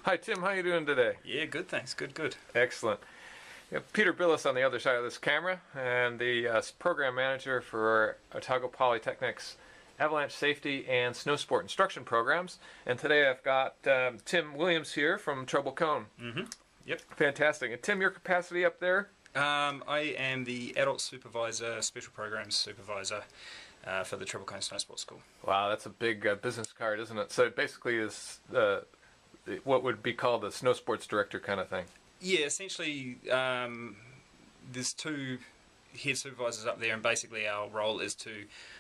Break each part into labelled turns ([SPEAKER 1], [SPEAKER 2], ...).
[SPEAKER 1] Hi Tim, how you doing today?
[SPEAKER 2] Yeah, good, thanks. Good.
[SPEAKER 1] Excellent. Peter Billis on the other side of this camera, and the program manager for Otago Polytechnic's Avalanche Safety and Snowsport Instruction programs. And today I've got Tim Williams here from Treble Cone.
[SPEAKER 2] Yep.
[SPEAKER 1] Fantastic. And Tim, your capacity up there?
[SPEAKER 2] I am the adult supervisor, special programs supervisor for the Treble Cone Snowsport School.
[SPEAKER 1] Wow, that's a big business card, isn't it? So it basically is what would be called a snow sports director kind of thing.
[SPEAKER 2] Yeah, essentially there's two head supervisors up there, and basically our role is to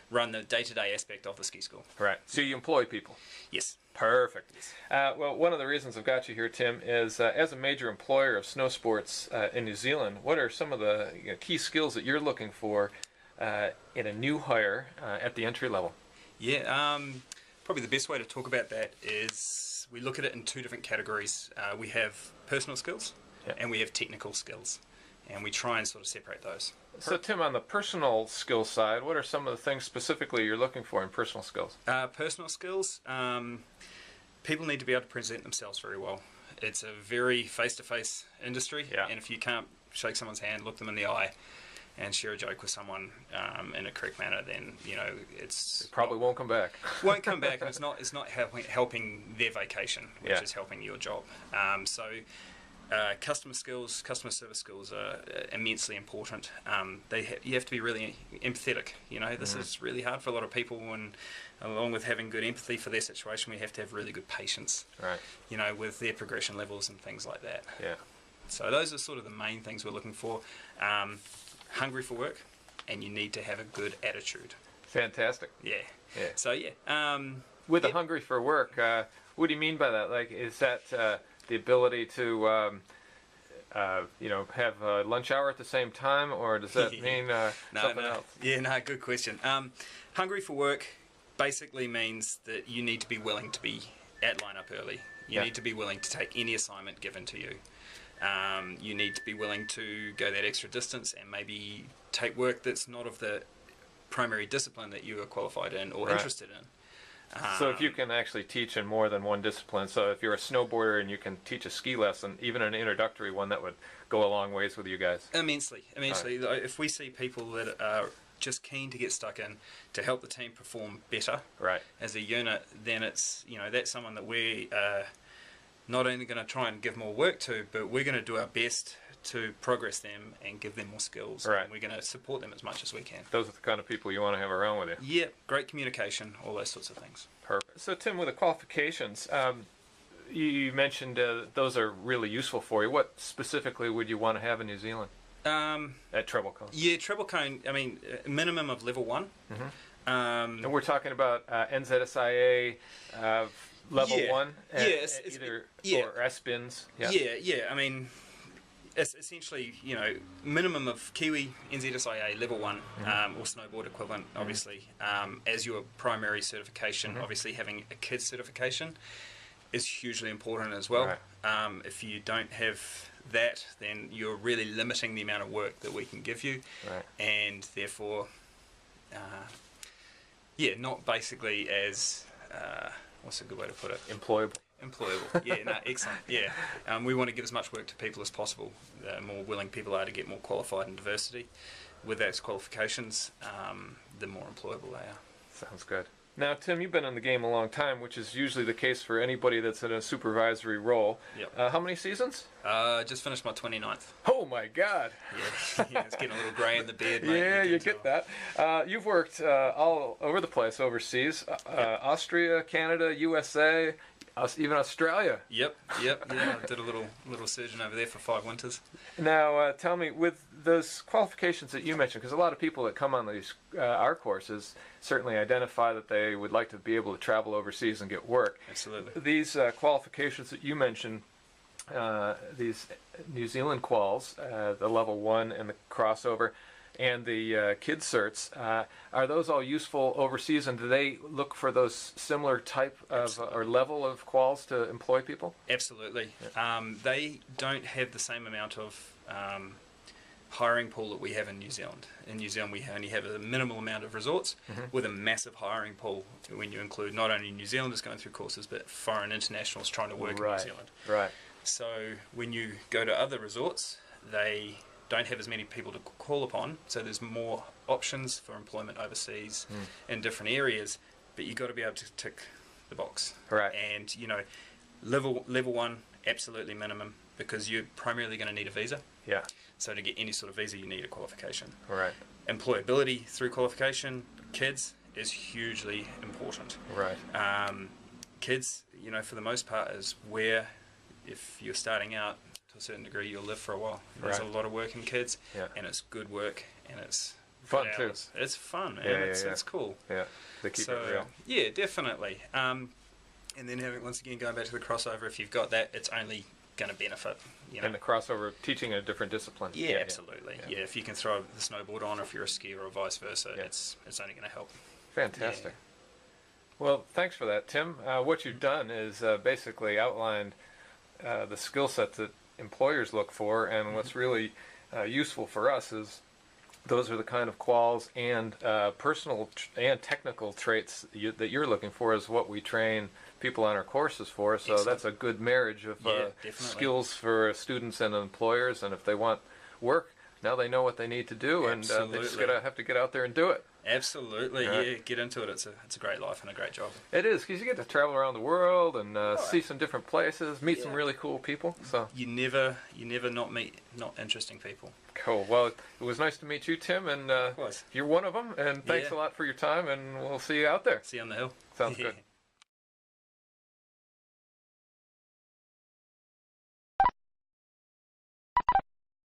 [SPEAKER 2] run the day-to-day aspect of the ski school.
[SPEAKER 1] Right. So you employ people?
[SPEAKER 2] Yes.
[SPEAKER 1] Perfect. Well, one of the reasons I've got you here, Tim, is as a major employer of snow sports in New Zealand, what are some of the key skills that you're looking for in a new hire at the entry level?
[SPEAKER 2] Yeah, probably the best way to talk about that is we look at it in two different categories. We have personal skills and we have technical skills, and we try and sort of separate those.
[SPEAKER 1] So Tim, on the personal skills side, what are some of the things specifically you're looking for in personal skills?
[SPEAKER 2] Personal skills, people need to be able to present themselves very well. It's a very face-to-face industry, and if you can't shake someone's hand, look them in the eye, and share a joke with someone in a correct manner, then it
[SPEAKER 1] probably won't come back.
[SPEAKER 2] Won't come back, and it's not helping their vacation, which is helping your job. Customer skills, customer service skills are immensely important. You have to be really empathetic. This is really hard for a lot of people, and along with having good empathy for their situation, we have to have really good patience.
[SPEAKER 1] Right.
[SPEAKER 2] With their progression levels and things like that.
[SPEAKER 1] Yeah.
[SPEAKER 2] So those are sort of the main things we're looking for. Hungry for work, and you need to have a good attitude.
[SPEAKER 1] Fantastic.
[SPEAKER 2] Yeah. So
[SPEAKER 1] with the hungry for work, what do you mean by that? Like, is that the ability to have a lunch hour at the same time, or does that mean something else?
[SPEAKER 2] Yeah, good question. Hungry for work basically means that you need to be willing to be at line up early. You need to be willing to take any assignment given to you. You need to be willing to go that extra distance and maybe take work that's not of the primary discipline that you are qualified in or interested in.
[SPEAKER 1] So if you can actually teach in more than one discipline, so if you're a snowboarder and you can teach a ski lesson, even an introductory one, that would go a long ways with you guys. Immensely.
[SPEAKER 2] Right. If we see people that are just keen to get stuck in to help the team perform better as a unit, then it's that's someone that we not only going to try and give more work to, but we're going to do our best to progress them and give them more skills.
[SPEAKER 1] Right.
[SPEAKER 2] And we're going to support them as much as we can.
[SPEAKER 1] Those are the kind of people you want to have around with you.
[SPEAKER 2] Yeah, great communication, all those sorts of things.
[SPEAKER 1] Perfect. So Tim, with the qualifications, you mentioned those are really useful for you. What specifically would you want to have in New Zealand at Treble Cone? Yeah,
[SPEAKER 2] Treble Cone, a minimum of level 1.
[SPEAKER 1] And we're talking about NZSIA level 1 or S-bins.
[SPEAKER 2] It's essentially, minimum of Kiwi NZSIA level 1 or snowboard equivalent, obviously, as your primary certification. Obviously, having a kids certification is hugely important as well. Right. If you don't have that, then you're really limiting the amount of work that we can give you, and therefore, not basically as what's a good way to put it?
[SPEAKER 1] Employable.
[SPEAKER 2] Excellent. We want to give as much work to people as possible. The more willing people are to get more qualified in diversity with those qualifications, the more employable they are.
[SPEAKER 1] Sounds good. Now, Tim, you've been in the game a long time, which is usually the case for anybody that's in a supervisory role.
[SPEAKER 2] Yep.
[SPEAKER 1] How many seasons?
[SPEAKER 2] Just finished my 29th.
[SPEAKER 1] Oh my God!
[SPEAKER 2] Yeah, it's getting a little grey in the beard, mate.
[SPEAKER 1] Yeah, you get that. You've worked all over the place overseas, Austria, Canada, USA, even Australia.
[SPEAKER 2] Yep. I did a little surgeon over there for 5 winters.
[SPEAKER 1] Now, tell me, with those qualifications that you mentioned, because a lot of people that come on these our courses certainly identify that they would like to be able to travel overseas and get work.
[SPEAKER 2] Absolutely.
[SPEAKER 1] These qualifications that you mentioned, these New Zealand quals, the level 1 and the crossover, and the kids certs, are those all useful overseas, and do they look for those similar type of or level of quals to employ people?
[SPEAKER 2] Absolutely. They don't have the same amount of hiring pool that we have in New Zealand. In New Zealand, we only have a minimal amount of resorts with a massive hiring pool when you include not only New Zealanders going through courses, but foreign internationals trying to work in New Zealand.
[SPEAKER 1] Right.
[SPEAKER 2] So when you go to other resorts, they don't have as many people to call upon, so there's more options for employment overseas in different areas, but you've got to be able to tick the box.
[SPEAKER 1] Right.
[SPEAKER 2] And, you know, level 1, absolutely minimum, because you're primarily going to need a visa.
[SPEAKER 1] Yeah.
[SPEAKER 2] So to get any sort of visa, you need a qualification.
[SPEAKER 1] Right.
[SPEAKER 2] Employability through qualification, kids, is hugely important.
[SPEAKER 1] Right.
[SPEAKER 2] Kids, you know, for the most part, is where, if you're starting out, to a certain degree, you'll live for a while. There's a lot of work in kids, and it's good work, and it's
[SPEAKER 1] fun too.
[SPEAKER 2] It's fun, man.
[SPEAKER 1] Yeah,
[SPEAKER 2] It's cool.
[SPEAKER 1] Yeah, they keep it real.
[SPEAKER 2] Yeah, definitely. And then once again, going back to the crossover, if you've got that, it's only going to benefit. You know?
[SPEAKER 1] And the crossover, teaching a different discipline.
[SPEAKER 2] Yeah, absolutely. Yeah, if you can throw the snowboard on, or if you're a skier, or vice versa, it's only going to help.
[SPEAKER 1] Fantastic.
[SPEAKER 2] Yeah.
[SPEAKER 1] Well, thanks for that, Tim. What you've done is basically outlined the skill set that employers look for, and what's really useful for us is those are the kind of quals and personal and technical traits that you're looking for is what we train people on our courses for. So
[SPEAKER 2] Excellent.
[SPEAKER 1] That's a good marriage of skills for students and employers, and if they want work, now they know what they need to do, and they just have to get out there and do it.
[SPEAKER 2] Absolutely, yeah. Get into it. It's a great life and a great job.
[SPEAKER 1] It is, because you get to travel around the world and see some different places, meet some really cool people. So
[SPEAKER 2] you never not meet not interesting people.
[SPEAKER 1] Cool. Well, it was nice to meet you, Tim, and you're one of them. And thanks a lot for your time, and we'll see you out there.
[SPEAKER 2] See you on the hill.
[SPEAKER 1] Sounds good.